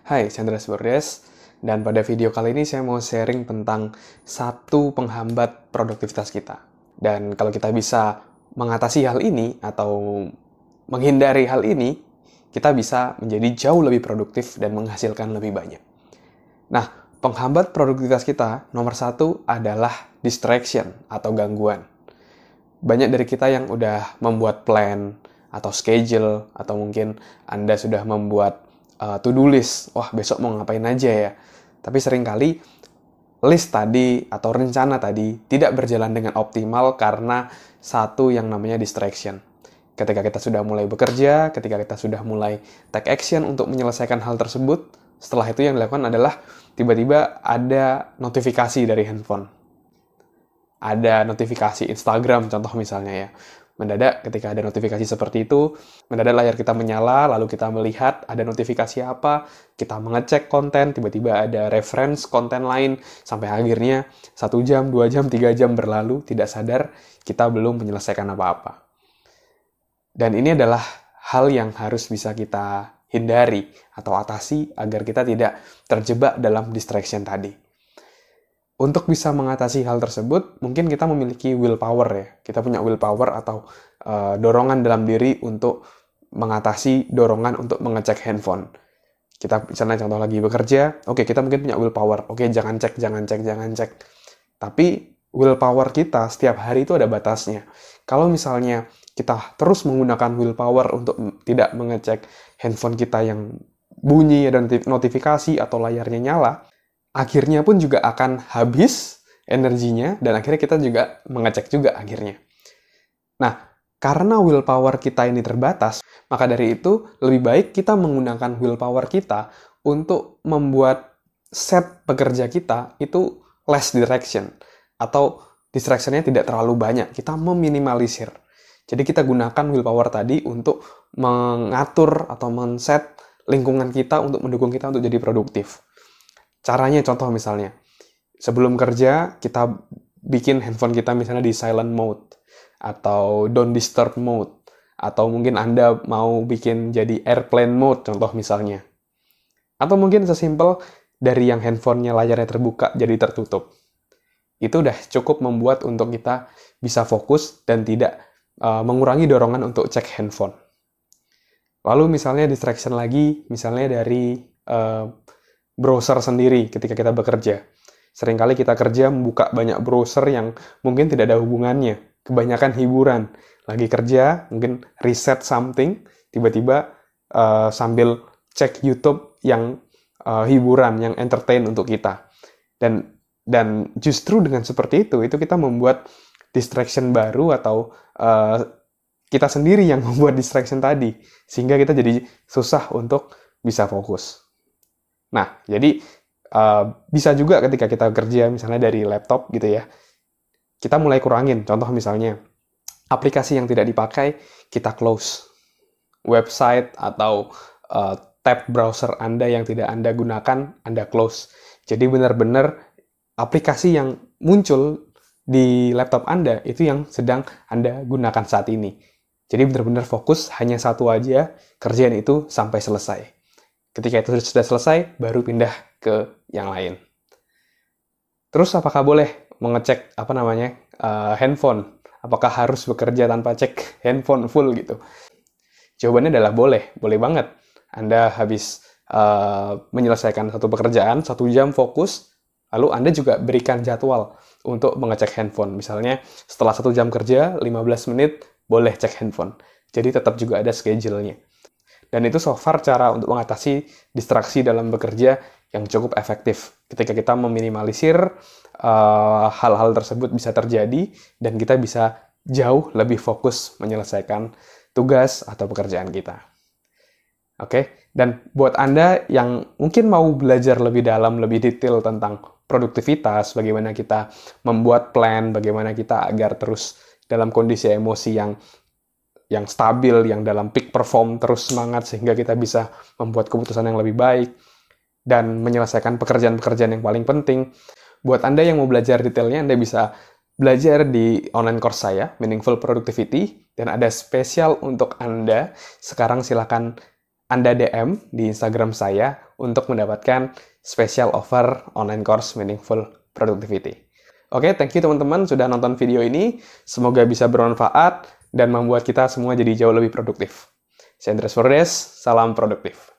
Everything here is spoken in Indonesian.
Hai, Chandra Bordes, dan pada video kali ini saya mau sharing tentang satu penghambat produktivitas kita. Dan kalau kita bisa mengatasi hal ini atau menghindari hal ini, kita bisa menjadi jauh lebih produktif dan menghasilkan lebih banyak. Nah, penghambat produktivitas kita nomor satu adalah distraction atau gangguan. Banyak dari kita yang udah membuat plan atau schedule, atau mungkin Anda sudah membuat to-do list. Wah, besok mau ngapain aja ya. Tapi seringkali list tadi atau rencana tadi tidak berjalan dengan optimal karena satu yang namanya distraction. Ketika kita sudah mulai bekerja, ketika kita sudah mulai take action untuk menyelesaikan hal tersebut, setelah itu yang dilakukan adalah tiba-tiba ada notifikasi dari handphone. Ada notifikasi Instagram contoh misalnya ya. Mendadak ketika ada notifikasi seperti itu, mendadak layar kita menyala, lalu kita melihat ada notifikasi apa, kita mengecek konten, tiba-tiba ada reference konten lain, sampai akhirnya 1 jam, 2 jam, 3 jam berlalu, tidak sadar kita belum menyelesaikan apa-apa. Dan ini adalah hal yang harus bisa kita hindari atau atasi agar kita tidak terjebak dalam distraction tadi. Untuk bisa mengatasi hal tersebut, mungkin kita memiliki willpower ya. Kita punya willpower atau dorongan dalam diri untuk mengatasi dorongan untuk mengecek handphone. Kita misalnya contoh lagi bekerja, oke kita mungkin punya willpower. Oke, jangan cek. Tapi willpower kita setiap hari itu ada batasnya. Kalau misalnya kita terus menggunakan willpower untuk tidak mengecek handphone kita yang bunyi dan notifikasi atau layarnya nyala, akhirnya pun juga akan habis energinya, dan akhirnya kita juga mengecek juga akhirnya. Nah, karena willpower kita ini terbatas, maka dari itu lebih baik kita menggunakan willpower kita untuk membuat set pekerja kita itu less distraction, atau distraction-nya tidak terlalu banyak, kita meminimalisir. Jadi kita gunakan willpower tadi untuk mengatur atau men-set lingkungan kita untuk mendukung kita untuk jadi produktif. Caranya contoh misalnya, sebelum kerja kita bikin handphone kita misalnya di silent mode, atau don't disturb mode, atau mungkin Anda mau bikin jadi airplane mode contoh misalnya. Atau mungkin sesimpel dari yang handphonenya layarnya terbuka jadi tertutup. Itu udah cukup membuat untuk kita bisa fokus dan tidak mengurangi dorongan untuk cek handphone. Lalu misalnya distraction lagi, misalnya dari browser sendiri ketika kita bekerja. Seringkali kita kerja membuka banyak browser yang mungkin tidak ada hubungannya. Kebanyakan hiburan. Lagi kerja, mungkin reset something, tiba-tiba sambil cek YouTube yang hiburan, yang entertain untuk kita. Dan justru dengan seperti itu kita membuat distraction baru atau kita sendiri yang membuat distraction tadi. Sehingga kita jadi susah untuk bisa fokus. Nah, jadi bisa juga ketika kita kerja misalnya dari laptop gitu ya, kita mulai kurangin. Contoh misalnya, aplikasi yang tidak dipakai, kita close. Website atau tab browser Anda yang tidak Anda gunakan, Anda close. Jadi benar-benar aplikasi yang muncul di laptop Anda, itu yang sedang Anda gunakan saat ini. Jadi benar-benar fokus, hanya satu aja, kerjaan itu sampai selesai. Ketika itu sudah selesai, baru pindah ke yang lain. Terus apakah boleh mengecek handphone? Apakah harus bekerja tanpa cek handphone full gitu? Jawabannya adalah boleh banget. Anda habis menyelesaikan satu pekerjaan, 1 jam fokus, lalu Anda juga berikan jadwal untuk mengecek handphone. Misalnya setelah 1 jam kerja, 15 menit boleh cek handphone. Jadi tetap juga ada schedule-nya. Dan itu so far cara untuk mengatasi distraksi dalam bekerja yang cukup efektif. Ketika kita meminimalisir hal-hal tersebut bisa terjadi, dan kita bisa jauh lebih fokus menyelesaikan tugas atau pekerjaan kita. Oke? Dan buat Anda yang mungkin mau belajar lebih dalam, lebih detail tentang produktivitas, bagaimana kita membuat plan, bagaimana kita agar terus dalam kondisi emosi yang stabil, yang dalam peak perform, terus semangat sehingga kita bisa membuat keputusan yang lebih baik dan menyelesaikan pekerjaan-pekerjaan yang paling penting. Buat Anda yang mau belajar detailnya, Anda bisa belajar di online course saya, Meaningful Productivity, dan ada spesial untuk Anda. Sekarang silakan Anda DM di Instagram saya untuk mendapatkan special offer online course Meaningful Productivity. Oke, thank you teman-teman sudah nonton video ini. Semoga bisa bermanfaat dan membuat kita semua jadi jauh lebih produktif. Saya Andreas Fordes, salam produktif.